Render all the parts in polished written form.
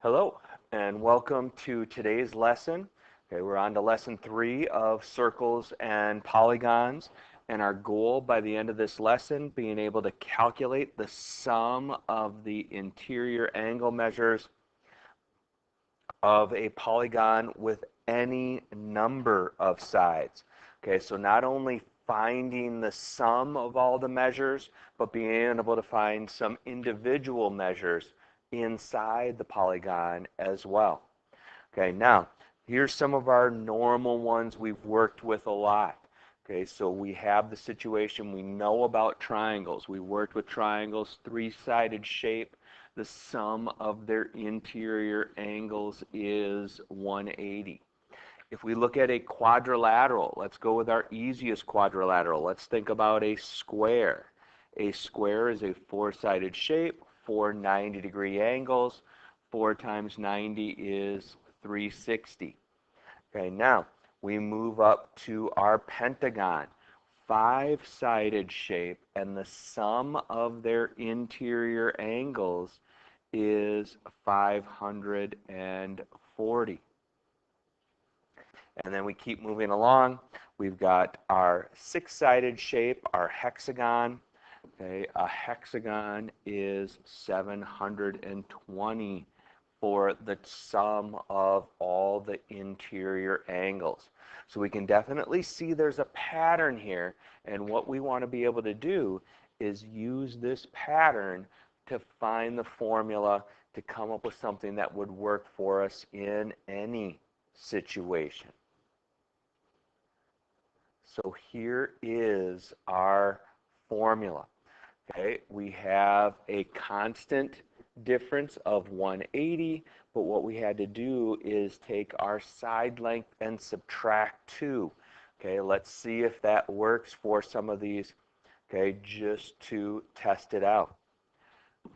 Hello, and welcome to today's lesson. Okay, we're on to lesson 3 of circles and polygons, and our goal by the end of this lesson being able to calculate the sum of the interior angle measures of a polygon with any number of sides. Okay, so not only finding the sum of all the measures, but being able to find some individual measures inside the polygon as well. Okay, now here's some of our normal ones we've worked with a lot. Okay, so we have the situation, we know about triangles. We worked with triangles, three-sided shape. The sum of their interior angles is 180. If we look at a quadrilateral, let's go with our easiest quadrilateral. Let's think about a square. A square is a four-sided shape, four 90-degree angles. 4 times 90 is 360. Okay, now we move up to our pentagon. Five-sided shape, and the sum of their interior angles is 540. And then we keep moving along. We've got our six-sided shape, our hexagon. Okay, a hexagon is 720 for the sum of all the interior angles. So we can definitely see there's a pattern here, and what we want to be able to do is use this pattern to find the formula to come up with something that would work for us in any situation. So here is our formula. Okay, we have a constant difference of 180, but what we had to do is take our side length and subtract 2. Okay, let's see if that works for some of these, okay, just to test it out.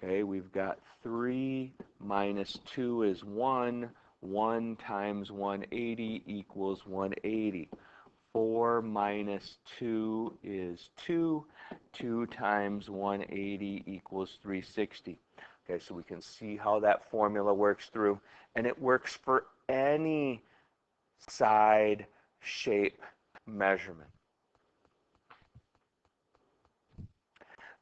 Okay, we've got 3 minus 2 is 1. 1 times 180 equals 180. 4 minus 2 is 2. 2 times 180 equals 360. Okay, so we can see how that formula works through, and it works for any side shape measurement.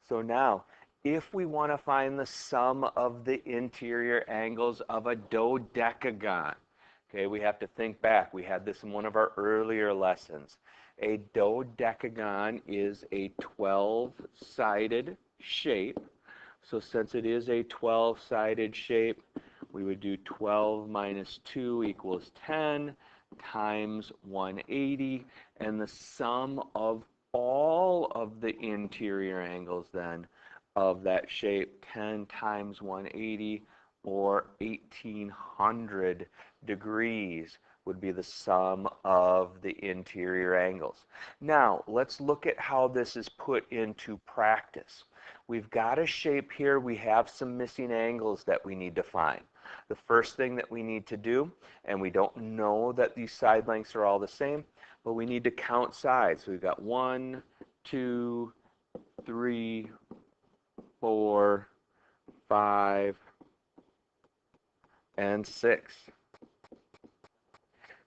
So now, if we want to find the sum of the interior angles of a dodecagon, okay, we have to think back. We had this in one of our earlier lessons. A dodecagon is a 12-sided shape. So since it is a 12-sided shape, we would do 12 minus 2 equals 10 times 180, and the sum of all of the interior angles then of that shape, 10 times 180, or 1800 degrees, would be the sum of the interior angles. Now, let's look at how this is put into practice. We've got a shape here. We have some missing angles that we need to find. The first thing that we need to do, and we don't know that these side lengths are all the same, but we need to count sides. So we've got 1, 2, 3, 4, 5, and 6.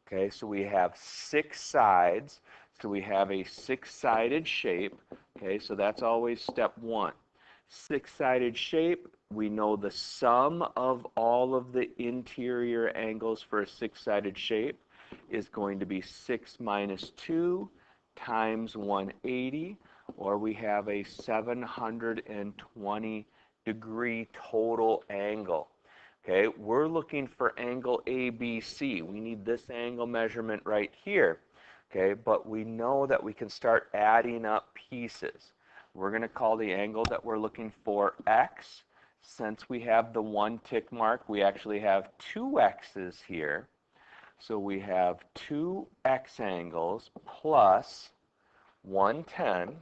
Okay, so we have 6 sides. So we have a 6-sided shape. Okay, so that's always step 1. 6-sided shape, we know the sum of all of the interior angles for a 6-sided shape is going to be 6 minus 2 times 180, or we have a 720 degree total angle. Okay, we're looking for angle ABC. We need this angle measurement right here. Okay, but we know that we can start adding up pieces. We're going to call the angle that we're looking for X. Since we have the 1 tick mark, we actually have 2 X's here. So we have 2 X angles plus 110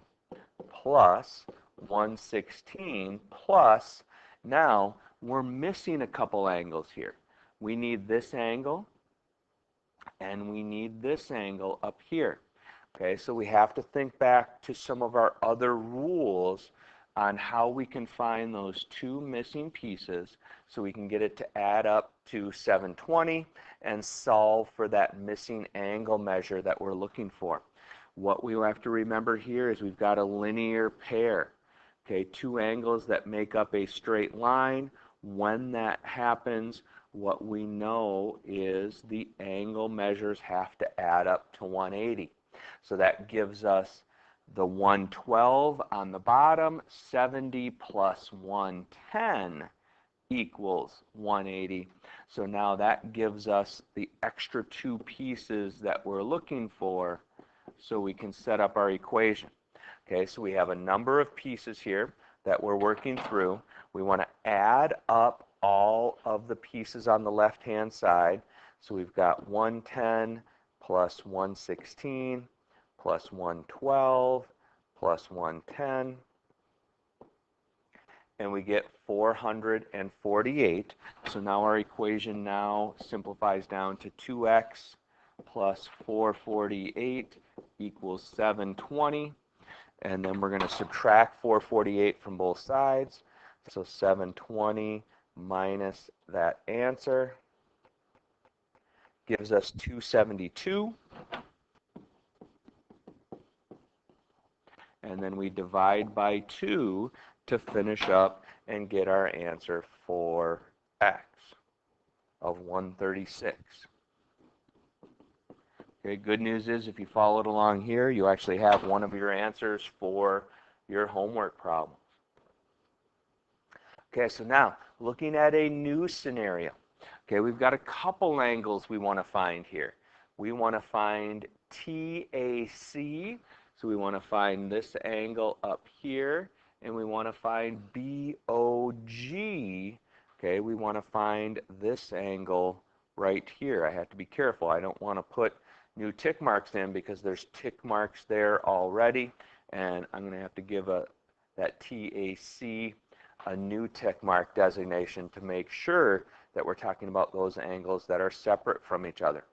plus 116 plus, now we're missing a couple angles here. We need this angle and we need this angle up here. Okay, so we have to think back to some of our other rules on how we can find those two missing pieces so we can get it to add up to 720 and solve for that missing angle measure that we're looking for. What we have to remember here is we've got a linear pair. Okay, two angles that make up a straight line. When that happens, what we know is the angle measures have to add up to 180. So that gives us the 112 on the bottom, 70 plus 110 equals 180. So now that gives us the extra two pieces that we're looking for so we can set up our equation. Okay, so we have a number of pieces here that we're working through. We want to add up all of the pieces on the left-hand side. So we've got 110 plus 116 plus 112 plus 110. And we get 448. So now our equation now simplifies down to 2x plus 448 equals 720. And then we're going to subtract 448 from both sides. So 720 minus that answer gives us 272. And then we divide by 2 to finish up and get our answer for x of 136. Okay, good news is if you followed along here, you actually have one of your answers for your homework problems. Okay, so now looking at a new scenario. Okay, we've got a couple angles we want to find here. We want to find TAC, so we want to find this angle up here, and we want to find BOG. Okay, we want to find this angle right here. I have to be careful. I don't want to put new tick marks in because there's tick marks there already, and I'm going to have to give that TAC a new tick mark designation to make sure that we're talking about those angles that are separate from each other.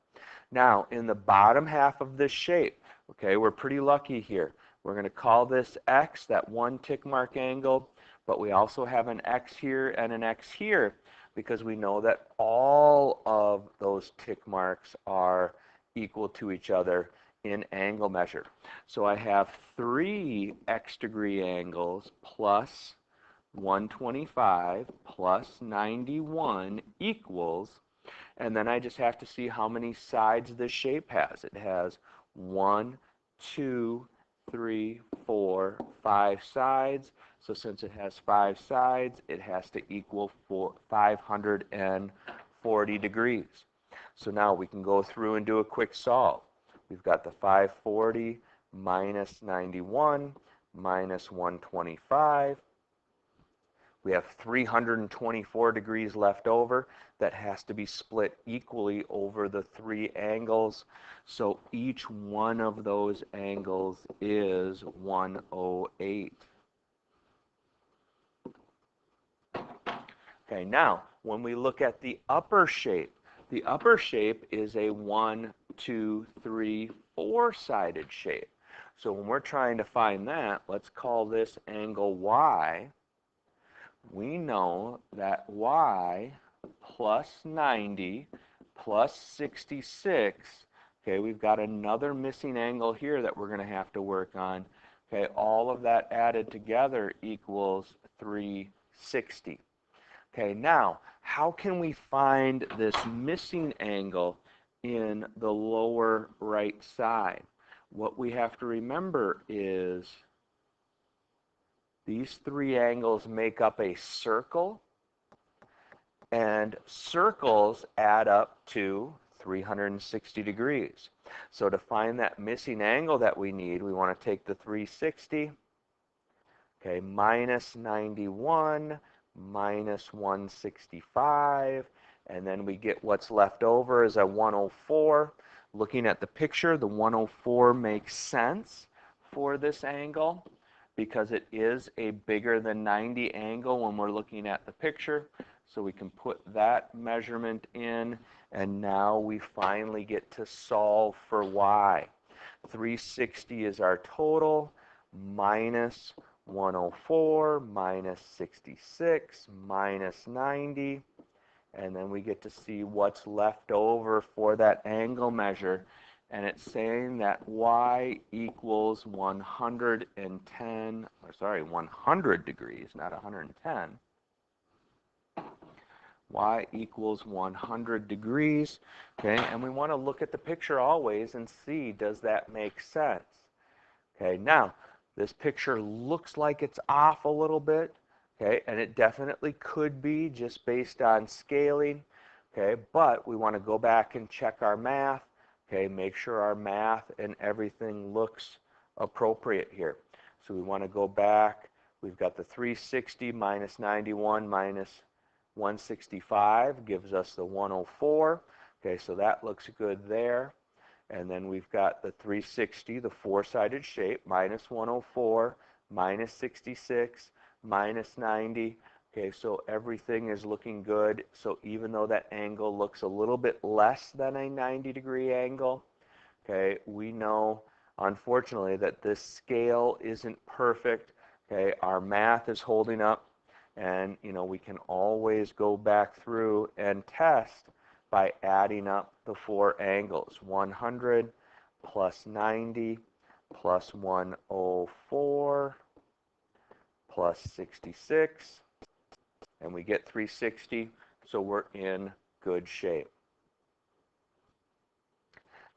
Now, in the bottom half of this shape, okay, we're pretty lucky here. We're going to call this X, that one tick mark angle, but we also have an X here and an X here because we know that all of those tick marks are equal to each other in angle measure. So I have 3 x degree angles plus 125 plus 91 equals, and then I just have to see how many sides this shape has. It has 1, 2, 3, 4, 5 sides. So since it has 5 sides, it has to equal 540 degrees. So now we can go through and do a quick solve. We've got the 540 minus 91 minus 125. We have 324 degrees left over. That has to be split equally over the 3 angles. So each one of those angles is 108. Okay, now when we look at the upper shape is a 1, 2, 3, 4-sided shape. So when we're trying to find that, let's call this angle Y. We know that Y plus 90 plus 66, okay, we've got another missing angle here that we're going to have to work on. Okay, all of that added together equals 360. Okay, now, how can we find this missing angle in the lower right side? What we have to remember is these 3 angles make up a circle, and circles add up to 360 degrees. So to find that missing angle that we need, we want to take the 360, okay, minus 91, minus 165, and then we get what's left over is a 104. Looking at the picture, the 104 makes sense for this angle because it is a bigger than 90 angle when we're looking at the picture. So we can put that measurement in, and now we finally get to solve for Y. 360 is our total, minus 104 minus 66 minus 90. And then we get to see what's left over for that angle measure. And it's saying that y equals 110, or sorry, 100 degrees, not 110. Y equals 100 degrees, okay? And we want to look at the picture always and see, does that make sense? Okay, now, this picture looks like it's off a little bit, okay? And it definitely could be just based on scaling, okay? But we want to go back and check our math, okay? Make sure our math and everything looks appropriate here. So we want to go back. We've got the 360 minus 91 minus 165 gives us the 104. Okay, so that looks good there. And then we've got the 360, the four-sided shape, minus 104, minus 66, minus 90. Okay, so everything is looking good. So even though that angle looks a little bit less than a 90-degree angle, okay, we know, unfortunately, that this scale isn't perfect. Okay, our math is holding up. And, you know, we can always go back through and test by adding up the four angles. 100 plus 90 plus 104 plus 66. And we get 360, so we're in good shape.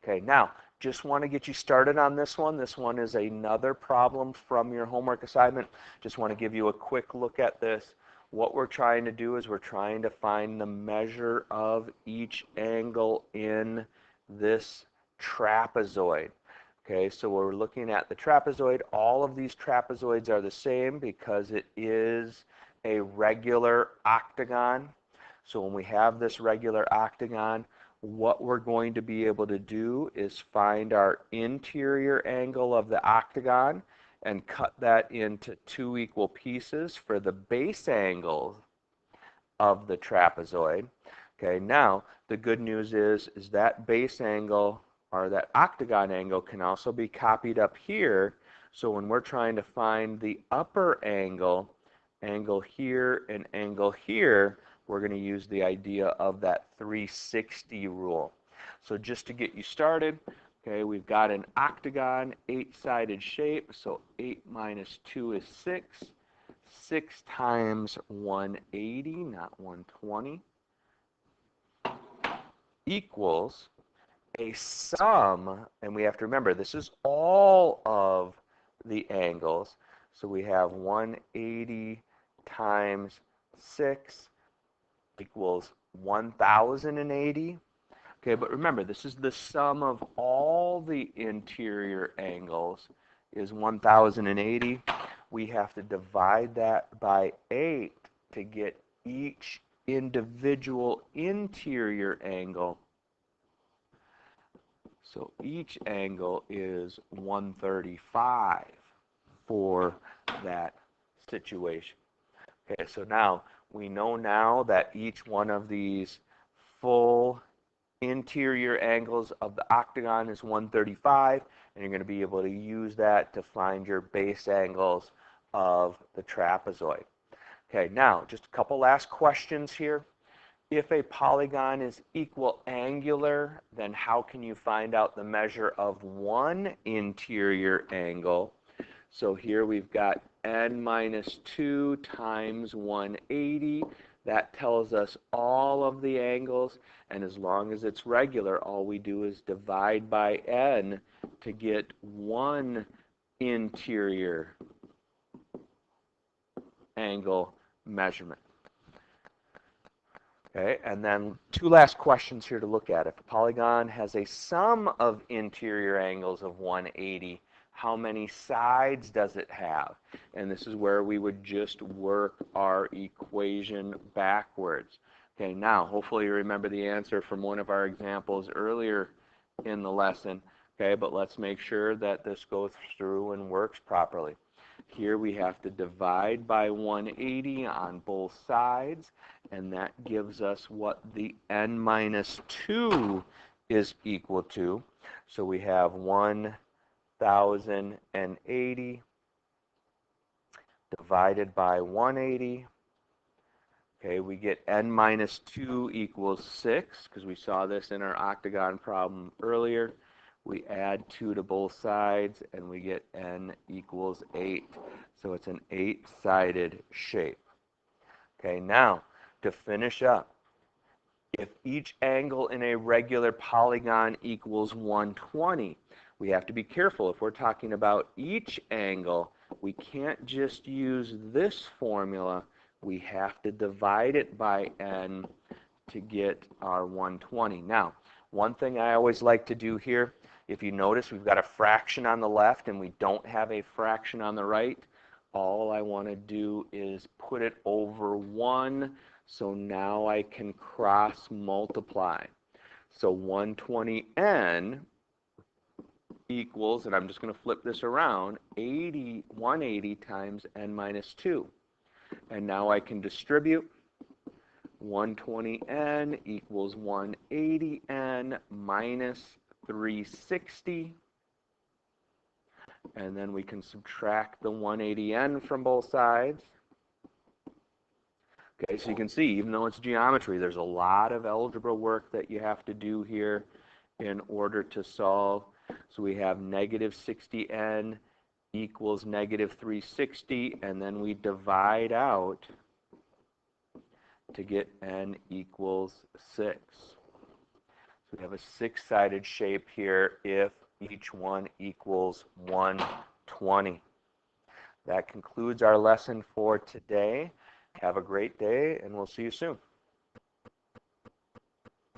Okay, now, just want to get you started on this one. This one is another problem from your homework assignment. Just want to give you a quick look at this. What we're trying to do is we're trying to find the measure of each angle in this trapezoid. Okay, so we're looking at the trapezoid. All of these trapezoids are the same because it is a regular octagon. So when we have this regular octagon, what we're going to be able to do is find our interior angle of the octagon and cut that into two equal pieces for the base angle of the trapezoid. Okay, now the good news is that base angle or that octagon angle can also be copied up here. So when we're trying to find the upper angle here and angle here, we're going to use the idea of that 360 rule. So just to get you started, okay, we've got an octagon, 8-sided shape, so 8 minus 2 is 6. 6 times 180, not 120, equals a sum, and we have to remember this is all of the angles. So we have 180 times 6 equals 1080. Okay, but remember, this is the sum of all the interior angles is 1080. We have to divide that by 8 to get each individual interior angle. So each angle is 135 for that situation. Okay, so now we know now that each one of these full interior angles of the octagon is 135, and you're going to be able to use that to find your base angles of the trapezoid. Okay, now just a couple last questions here. If a polygon is equal angular, then how can you find out the measure of one interior angle? So here we've got n minus 2 times 180. That tells us all of the angles, and as long as it's regular, all we do is divide by n to get one interior angle measurement. Okay, and then two last questions here to look at. If a polygon has a sum of interior angles of 180, how many sides does it have? And this is where we would just work our equation backwards. Okay, now hopefully you remember the answer from one of our examples earlier in the lesson. Okay, but let's make sure that this goes through and works properly. Here we have to divide by 180 on both sides, and that gives us what the n minus 2 is equal to. So we have 1080 divided by 180. Okay, we get n minus 2 equals 6, because we saw this in our octagon problem earlier. We add 2 to both sides, and we get n equals 8. So it's an 8-sided shape. Okay, now, to finish up, if each angle in a regular polygon equals 120, we have to be careful. If we're talking about each angle, we can't just use this formula. We have to divide it by n to get our 120. Now, one thing I always like to do here, if you notice we've got a fraction on the left and we don't have a fraction on the right, all I want to do is put it over 1, so now I can cross multiply. So 120n equals, and I'm just going to flip this around, 180 times n minus 2. And now I can distribute. 120n equals 180n minus 360. And then we can subtract the 180n from both sides. Okay, so you can see, even though it's geometry, there's a lot of algebra work that you have to do here in order to solve. So we have negative 60n equals negative 360, and then we divide out to get n equals 6. So we have a 6-sided shape here if each one equals 120. That concludes our lesson for today. Have a great day, and we'll see you soon.